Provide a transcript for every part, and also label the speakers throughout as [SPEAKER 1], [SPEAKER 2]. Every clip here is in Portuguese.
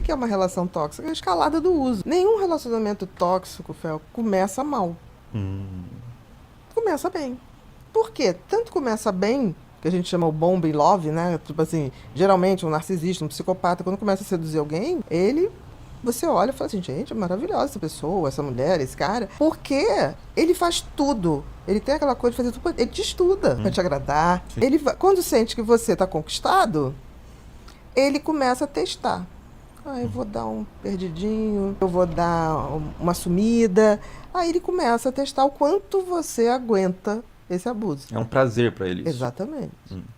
[SPEAKER 1] que é uma relação tóxica? É a escalada do uso. Nenhum relacionamento tóxico, Fel, começa mal. Começa bem. Por quê? Tanto começa bem, que a gente chama o bomba em love, né? Tipo assim, geralmente um narcisista, um psicopata, quando começa a seduzir alguém, você olha e fala assim, gente, é maravilhosa essa pessoa, essa mulher, esse cara. Porque ele faz tudo. Ele tem aquela coisa de fazer tudo. Ele te estuda pra te agradar. Quando sente que você tá conquistado, ele começa a testar. Eu vou dar um perdidinho, eu vou dar uma sumida. Aí ele começa a testar o quanto você aguenta esse abuso.
[SPEAKER 2] É um prazer pra ele isso.
[SPEAKER 1] Exatamente.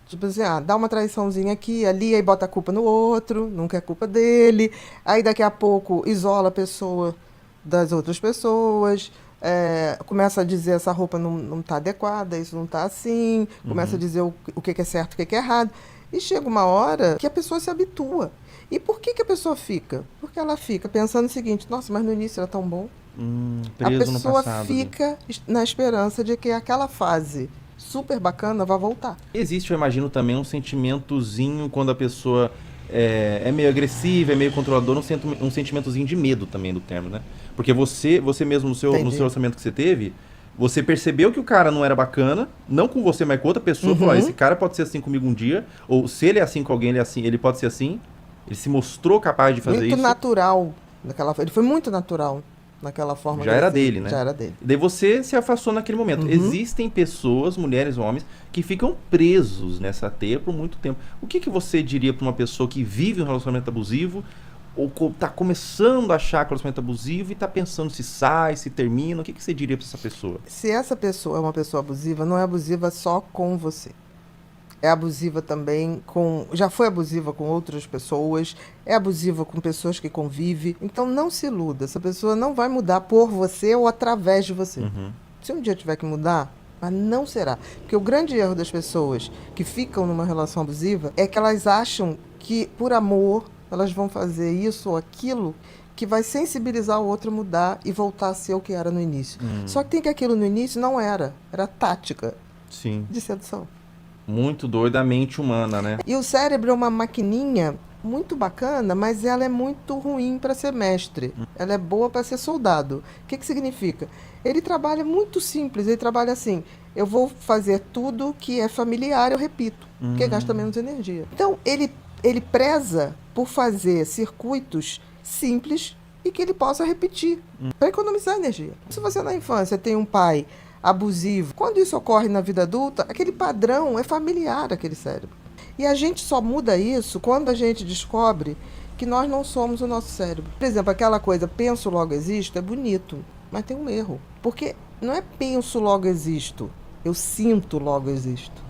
[SPEAKER 1] Tipo assim, dá uma traiçãozinha aqui, ali, aí bota a culpa no outro, nunca é culpa dele. Aí daqui a pouco isola a pessoa das outras pessoas. Começa a dizer essa roupa não tá adequada, isso não tá assim. Começa a dizer o que é certo, o que é errado. E chega uma hora que a pessoa se habitua. E por que a pessoa fica? Porque ela fica pensando o seguinte, nossa, mas no início era tão bom. A
[SPEAKER 2] Preso no
[SPEAKER 1] pessoa
[SPEAKER 2] passado,
[SPEAKER 1] fica na esperança de que aquela fase super bacana vai voltar.
[SPEAKER 2] Existe, eu imagino, também um sentimentozinho quando a pessoa é meio agressiva, é meio controladora, um sentimentozinho de medo também do termo, né? Porque você mesmo no seu relacionamento que você teve, você percebeu que o cara não era bacana, não com você, mas com outra pessoa, falou, esse cara pode ser assim comigo um dia, ou se ele é assim com alguém, ele pode ser assim. Ele se mostrou capaz de fazer
[SPEAKER 1] muito
[SPEAKER 2] isso.
[SPEAKER 1] Natural. Ele foi muito natural naquela forma.
[SPEAKER 2] Já era dele, né?
[SPEAKER 1] Já era dele.
[SPEAKER 2] Daí você se afastou naquele momento. Existem pessoas, mulheres, homens, que ficam presos nessa teia por muito tempo. O que você diria para uma pessoa que vive um relacionamento abusivo ou tá começando a achar que o relacionamento abusivo e tá pensando se sai, se termina? O que você diria para essa pessoa?
[SPEAKER 1] Se essa pessoa é uma pessoa abusiva, não é abusiva só com você. É abusiva também já foi abusiva com outras pessoas, é abusiva com pessoas que convivem. Então não se iluda, essa pessoa não vai mudar por você ou através de você. Se um dia tiver que mudar, mas não será. Porque o grande erro das pessoas que ficam numa relação abusiva é que elas acham que por amor elas vão fazer isso ou aquilo que vai sensibilizar o outro a mudar e voltar a ser o que era no início. Só que tem que aquilo no início não era tática de sedução.
[SPEAKER 2] Muito doida a mente humana, né?
[SPEAKER 1] E o cérebro é uma maquininha muito bacana, mas ela é muito ruim para ser mestre. Ela é boa para ser soldado. O que significa? Ele trabalha muito simples, ele trabalha assim, eu vou fazer tudo que é familiar, eu repito, porque gasta menos energia. Então, ele preza por fazer circuitos simples e que ele possa repetir, para economizar energia. Se você na infância tem um pai abusivo, quando isso ocorre na vida adulta, aquele padrão é familiar àquele cérebro. E a gente só muda isso quando a gente descobre que nós não somos o nosso cérebro. Por exemplo, aquela coisa, penso logo existo, é bonito, mas tem um erro. Porque não é penso logo existo, eu sinto logo existo.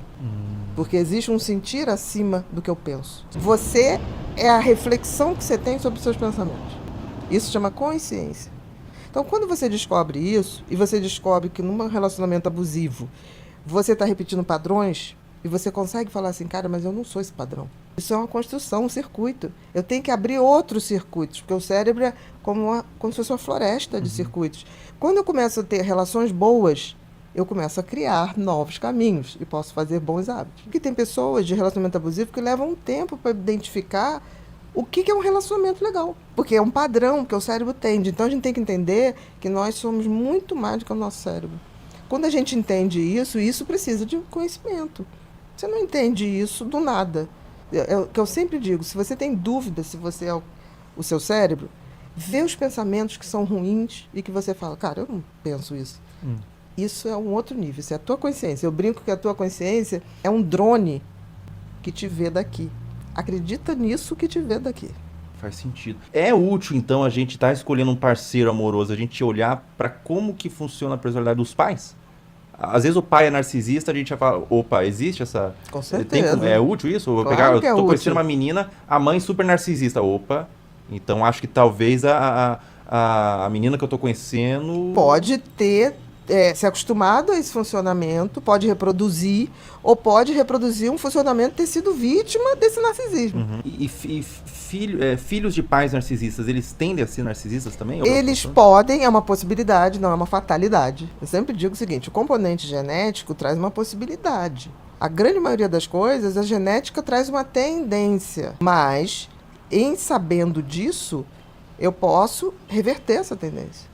[SPEAKER 1] Porque existe um sentir acima do que eu penso. Você é a reflexão que você tem sobre os seus pensamentos. Isso chama consciência. Então, quando você descobre isso, e você descobre que num relacionamento abusivo, você está repetindo padrões, e você consegue falar assim, cara, mas eu não sou esse padrão. Isso é uma construção, um circuito. Eu tenho que abrir outros circuitos, porque o cérebro é como se fosse uma floresta de circuitos. Quando eu começo a ter relações boas, eu começo a criar novos caminhos e posso fazer bons hábitos. Porque tem pessoas de relacionamento abusivo que levam um tempo para identificar o que é um relacionamento legal. Porque é um padrão que o cérebro tende. Então a gente tem que entender que nós somos muito mais do que o nosso cérebro. Quando a gente entende isso precisa de conhecimento. Você não entende isso do nada. É o que eu sempre digo, se você tem dúvida se você é o seu cérebro, vê os pensamentos que são ruins e que você fala, cara, eu não penso isso. Isso é um outro nível, isso é a tua consciência. Eu brinco que a tua consciência é um drone que te vê daqui. Acredita nisso que te vê daqui.
[SPEAKER 2] Faz sentido. É útil, então, a gente estar escolhendo um parceiro amoroso, a gente olhar para como que funciona a personalidade dos pais? Às vezes o pai é narcisista, a gente já fala, opa, existe essa...
[SPEAKER 1] Com certeza.
[SPEAKER 2] É útil isso? Eu
[SPEAKER 1] Claro que é
[SPEAKER 2] tô
[SPEAKER 1] útil.
[SPEAKER 2] conhecendo uma menina, a mãe super narcisista. Opa, então acho que talvez a menina que eu tô conhecendo...
[SPEAKER 1] Pode ter... ser acostumado a esse funcionamento, pode reproduzir, ou pode reproduzir um funcionamento ter sido vítima desse narcisismo.
[SPEAKER 2] E filhos de pais narcisistas, eles tendem a ser narcisistas também?
[SPEAKER 1] Eles podem, é uma possibilidade, não é uma fatalidade. Eu sempre digo o seguinte, o componente genético traz uma possibilidade. A grande maioria das coisas, a genética traz uma tendência, mas em sabendo disso, eu posso reverter essa tendência.